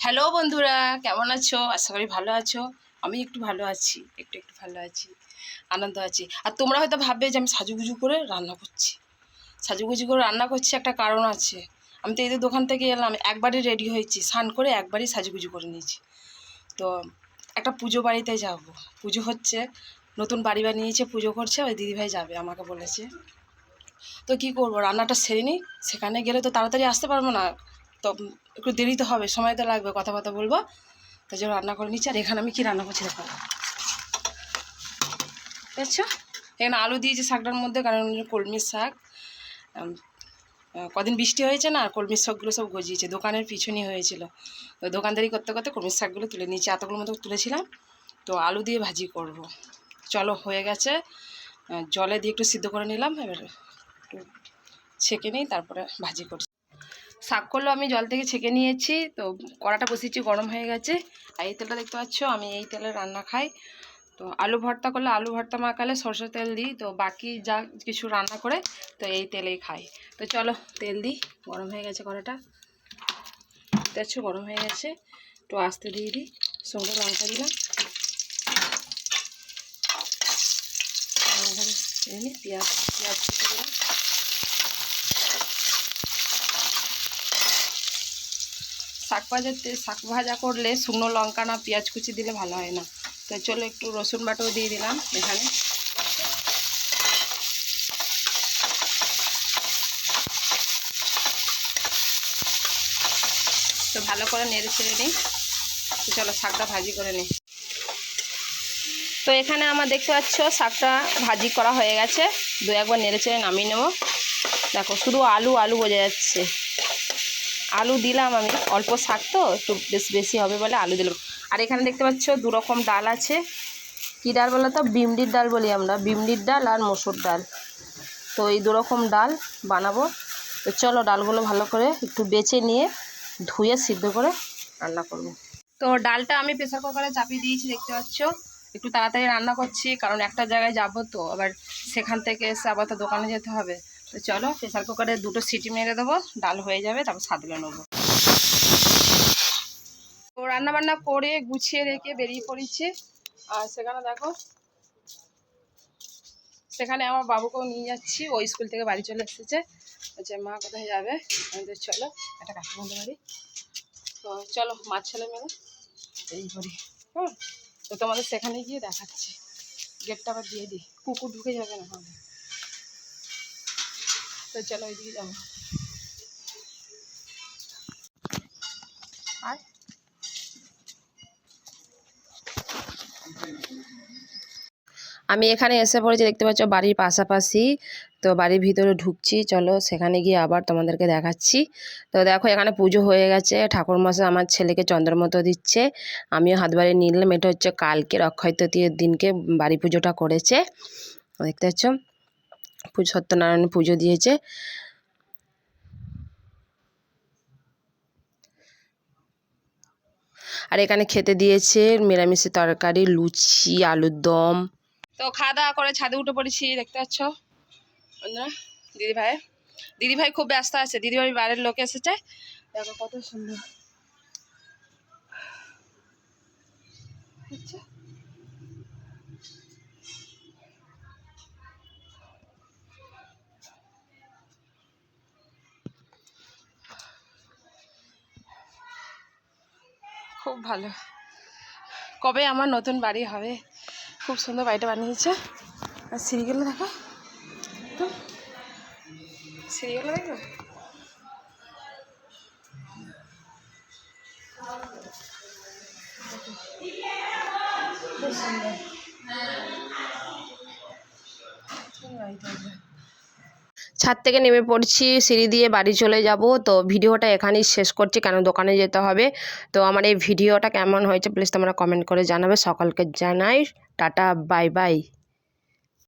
Hello বন্ধুরা, কেমন আছো? আশা করি ভালো আছো। আমি একটু ভালো আছি, একটু ভালো আছি, আনন্দ আছি। আর তোমরা হয়তো ভাববে যে আমি সাজুগুজু করে রান্না করছি। সাজুগুজু করে রান্না করছি একটা কারণ আছে। আমি তো এদের দোকান থেকে এলাম, একবারই রেডি হয়েছি, স্নান করে একবারই সাজুগুজু করে নিয়েছি। তো একটা পুজো বাড়িতে যাব, পুজো হচ্ছে, নতুন বাড়ি বানিয়েছে, পুজো করছে, ওই দিদিভাই যাবে আমাকে বলেছে। তো কী করবো, রান্নাটা সেরে নিই। সেখানে গেলে তো তাড়াতাড়ি আসতে পারবো না, তো একটু দেরি তো হবে, সময় তো লাগবে, কথা বলবো, তাই জন্য রান্না করে নিচ্ছি। আর এখানে আমি কি রান্না করছি দেখো, বুঝছো? এখানে আলু দিয়েছি শাকটার মধ্যে, কারণ কলমির শাক। কদিন বৃষ্টি হয়েছে না, কলমির শাকগুলো সব গজিয়েছে, দোকানের পিছনই হয়েছিল। তো দোকানদারি করতে করতে কলমির শাকগুলো তুলে নিয়েছি, এতগুলো মতো তুলেছিলাম। তো আলু দিয়ে ভাজি করব। চলো, হয়ে গেছে, জলে দিয়ে একটু সিদ্ধ করে নিলাম, এবার একটু ছেঁকে নিই, তারপরে ভাজি করছি। শাকগুলো আমি জল থেকে ছেঁকে নিয়েছি, তো কড়াটা বসিয়েছি, গরম হয়ে গেছে। আর এই তেলটা দেখতে পাচ্ছ, আমি এই তেলে রান্না খাই। তো আলু ভর্তা করলে আলু ভর্তা মাখালে সরষের তেল দিই, তো বাকি যা কিছু রান্না করে তো এই তেলেই খাই। তো চলো তেল দিই, গরম হয়ে গেছে কড়াটা, দেখছো গরম হয়ে গেছে। একটু আস্তে দিয়ে দিই, সঙ্গে লঙ্কা দিলাম, পেঁয়াজ কুচি দিলাম। শাক ভাজা করলে শুকনো লঙ্কা না পেঁয়াজ কুচি দিলে ভালো হয় না। তো চলো একটু রসুন বাটাও দিয়ে দিলাম এখানে। তো ভালো করে নেড়ে ছেড়ে নিই। তো চলো শাকটা ভাজি করে নিই। তো এখানে আমার দেখতে পাচ্ছ শাকটা ভাজি করা হয়ে গেছে, দু একবার নেড়ে ছেড়ে নামিয়ে নেবো। দেখো শুধু আলু আলু বোঝা যাচ্ছে। আলু দিলাম আমি, অল্প শাক তো একটু বেশি হবে বলে আলু দিলাম। আর এখানে দেখতে পাচ্ছ দু রকম ডাল আছে। কী ডাল বলো তো? বিমডির ডাল বলি আমরা, বিমডির ডাল আর মসুর ডাল। তো এই দু রকম ডাল বানাবো। তো চলো ডালগুলো ভালো করে একটু বেছে নিয়ে ধুয়ে সিদ্ধ করে রান্না করব। তো ডালটা আমি প্রেসার কুকারে চাপিয়ে দিয়েছি, দেখতে পাচ্ছ। একটু তাড়াতাড়ি রান্না করছি, কারণ একটা জায়গায় যাবো, তো আবার সেখান থেকে এসে আবার তো দোকানে যেতে হবে। তো চলো প্রেসার কুকারে দুটো সিটি মেরে দেবো, ডাল হয়ে যাবে, তারপর সাদলে নেবো। তো রান্নাবান্না করে গুছিয়ে রেখে বেরিয়ে পড়েছি। আর সেখানে দেখো, সেখানে আমার বাবুকেও নিয়ে যাচ্ছি, ওই স্কুল থেকে বাড়ি চলে এসেছে। বলছে মা কোথায় যাবে? আমাদের চলো একটা কাকিমাদের বাড়ি। তো চলো মাছ ছেলে মেলে এই করি। হ্যাঁ, তো তোমাদের সেখানে গিয়ে দেখাচ্ছি। গেটটা আবার দিয়ে দিই, কুকুর ঢুকে যাবে না হবে। তো চলো ওইদিকে যাবো। আর আমি এখানে এসে পড়েছি, দেখতে পাচ্ছ বাড়ির পাশাপাশি। তো বাড়ির ভিতরে ঢুকছি, চলো সেখানে গিয়ে আবার তোমাদেরকে দেখাচ্ছি। তো দেখো এখানে পুজো হয়ে গেছে, ঠাকুরমশাই আমার ছেলেকে চন্দ্রমতো দিচ্ছে, আমিও হাত বাড়িয়ে নিলাম। এটা হচ্ছে কালকের অক্ষয় তৃতীয়ার দিনকে বাড়ি পুজোটা করেছে, দেখতে পাচ্ছ। সত্যনারায়ণ পুজো দিয়েছে। আর এখানে খেতে দিয়েছে নিরামিষের তরকারি, লুচি, আলুর দম। তো খাওয়া দাওয়া করে ছাদে উঠে পড়েছি, দেখতে পাচ্ছ বন্ধুরা। দিদিভাই খুব ব্যস্ত আছে, দিদিভাই বাইরের লোক এসেছে। দেখো কত সুন্দর, আচ্ছা খুব ভালো। কবে আমার নতুন বাড়ি হবে। খুব সুন্দর বাড়িটা বানিয়েছে। আর সিঁড়িগুলো দেখো, তো সিঁড়িগুলো দেখো, খুব সুন্দর বাড়িটা। ছাদ থেকে নেমে পড়ছি, সিঁড়ি দিয়ে বাড়ি চলে যাব। তো ভিডিওটা এখানেই শেষ করছি, কেন দোকানে যেতে হবে। তো আমার এই ভিডিওটা কেমন হয়েছে প্লিজ তোমরা কমেন্ট করে জানাবে। সকলকে জানাই টাটা, বাই বাই।